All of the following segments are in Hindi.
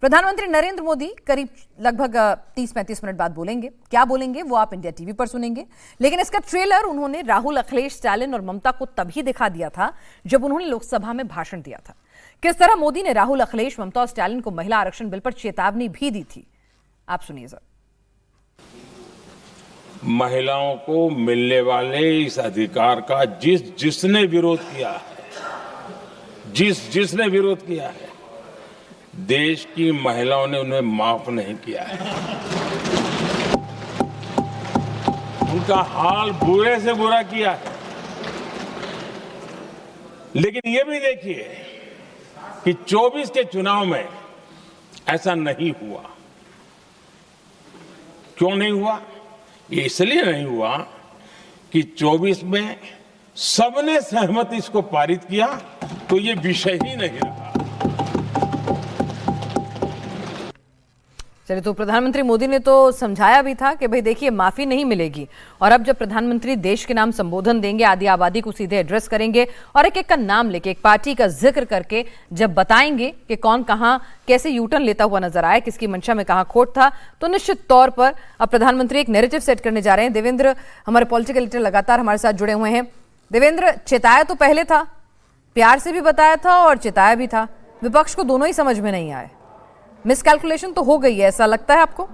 प्रधानमंत्री नरेंद्र मोदी करीब लगभग 30-35 मिनट बाद बोलेंगे। क्या बोलेंगे वो आप इंडिया टीवी पर सुनेंगे, लेकिन इसका ट्रेलर उन्होंने राहुल, अखिलेश, स्टालिन और ममता को तभी दिखा दिया था जब उन्होंने लोकसभा में भाषण दिया था। किस तरह मोदी ने राहुल, अखिलेश, ममता और स्टालिन को महिला आरक्षण बिल पर चेतावनी भी दी थी, आप सुनिए जरा। महिलाओं को मिलने वाले इस अधिकार का जिसने विरोध किया है, जिसने विरोध किया है, देश की महिलाओं ने उन्हें माफ नहीं किया है। उनका हाल बुरे से बुरा किया है। लेकिन ये भी देखिए कि 24 के चुनाव में ऐसा नहीं हुआ। क्यों नहीं हुआ? ये इसलिए नहीं हुआ कि 24 में सबने सहमति इसको पारित किया, तो ये विषय ही नहीं रहा। चलिए, तो प्रधानमंत्री मोदी ने तो समझाया भी था कि भाई देखिए माफी नहीं मिलेगी, और अब जब प्रधानमंत्री देश के नाम संबोधन देंगे, आधी आबादी को सीधे एड्रेस करेंगे और एक एक का नाम लेके, एक पार्टी का जिक्र करके जब बताएंगे कि कौन कहां कैसे यूटर्न लेता हुआ नजर आया, किसकी मंशा में कहां खोट था, तो निश्चित तौर पर अब प्रधानमंत्री एक नैरेटिव सेट करने जा रहे हैं। देवेंद्र हमारे पॉलिटिकल एडिटर लगातार हमारे साथ जुड़े हुए हैं। देवेंद्र, चेताया तो पहले था, प्यार से भी बताया था और चेताया भी था, विपक्ष को दोनों ही समझ में नहीं आए। मिसकैलकुलेशन तो हो गई है, ऐसा लगता है आपको?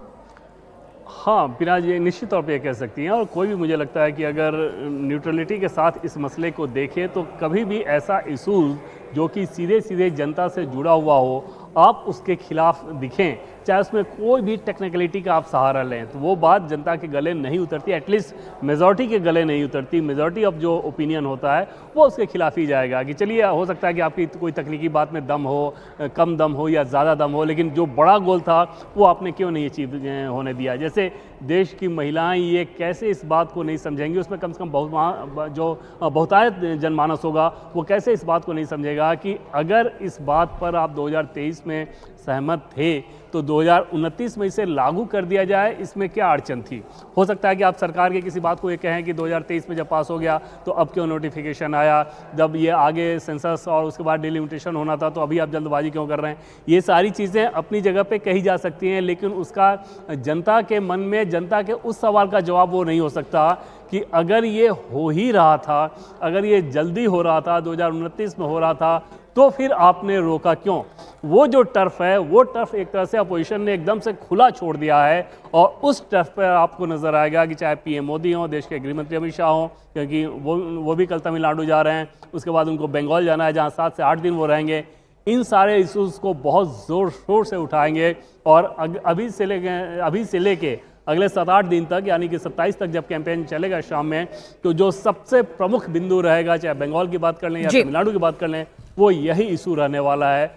हाँ बिना, ये निश्चित तौर पे ये कह सकती हैं। और कोई भी, मुझे लगता है कि अगर न्यूट्रलिटी के साथ इस मसले को देखे तो कभी भी ऐसा इशूज़ जो कि सीधे सीधे जनता से जुड़ा हुआ हो, आप उसके खिलाफ दिखें, चाहे उसमें कोई भी टेक्निकलिटी का आप सहारा लें, तो वो बात जनता के गले नहीं उतरती, एटलीस्ट मेजॉरिटी के गले नहीं उतरती। मेजॉरिटी ऑफ जो ओपिनियन होता है वो उसके खिलाफ ही जाएगा। कि चलिए, हो सकता है कि आपकी कोई तकनीकी बात में दम हो, कम दम हो या ज़्यादा दम हो, लेकिन जो बड़ा गोल था वो आपने क्यों नहीं अचीव होने दिया। जैसे देश की महिलाएं ये कैसे इस बात को नहीं समझेंगी, उसमें कम से कम जो बहुतायत जनमानस होगा वो कैसे इस बात को नहीं समझेगा कि अगर इस बात पर आप 2023 में सहमत थे तो 2029 में इसे लागू कर दिया जाए, इसमें क्या अड़चन थी। हो सकता है कि आप सरकार के किसी बात को ये कहें कि 2023 में जब पास हो गया तो अब क्यों नोटिफिकेशन आया, जब ये आगे सेंसस और उसके बाद डिलिमिटेशन होना था तो अभी आप जल्दबाजी क्यों कर रहे हैं। ये सारी चीज़ें अपनी जगह पे कही जा सकती हैं, लेकिन उसका जनता के मन में, जनता के उस सवाल का जवाब वो नहीं हो सकता कि अगर ये हो ही रहा था, अगर ये जल्दी हो रहा था, 2029 में हो रहा था, तो फिर आपने रोका क्यों। वो जो टर्फ है, वो टर्फ एक तरह से अपोजिशन ने एकदम से खुला छोड़ दिया है, और उस टर्फ पर आपको नजर आएगा कि चाहे पीएम मोदी हों, देश के गृह मंत्री अमित शाह हों, क्योंकि वो भी कल तमिलनाडु जा रहे हैं, उसके बाद उनको बंगाल जाना है जहां 7 से 8 दिन वो रहेंगे। इन सारे इशूज़ को बहुत ज़ोर शोर से उठाएंगे, और अभी से लेके अगले 7-8 दिन तक, यानी कि 27 तक जब कैंपेन चलेगा शाम में, तो जो सबसे प्रमुख बिंदु रहेगा, चाहे बंगाल की बात कर लें या तमिलनाडु की बात कर लें, वो यही इशू रहने वाला है,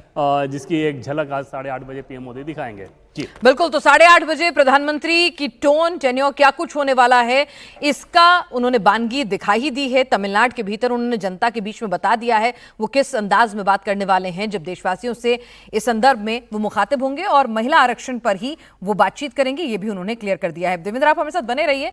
जिसकी एक झलक आज 8:30 बजे पीएम मोदी दिखाएंगे। जी बिल्कुल, तो 8:30 बजे प्रधानमंत्री की टोन, टेन्योर, क्या कुछ होने वाला है, इसका उन्होंने बानगी दिखा ही दी है। तमिलनाडु के भीतर उन्होंने जनता के बीच में बता दिया है वो किस अंदाज में बात करने वाले हैं, जब देशवासियों से इस संदर्भ में वो मुखातिब होंगे और महिला आरक्षण पर ही वो बातचीत करेंगे, ये भी उन्होंने क्लियर कर दिया है। देवेंद्र, आप हमारे साथ बने रहिए।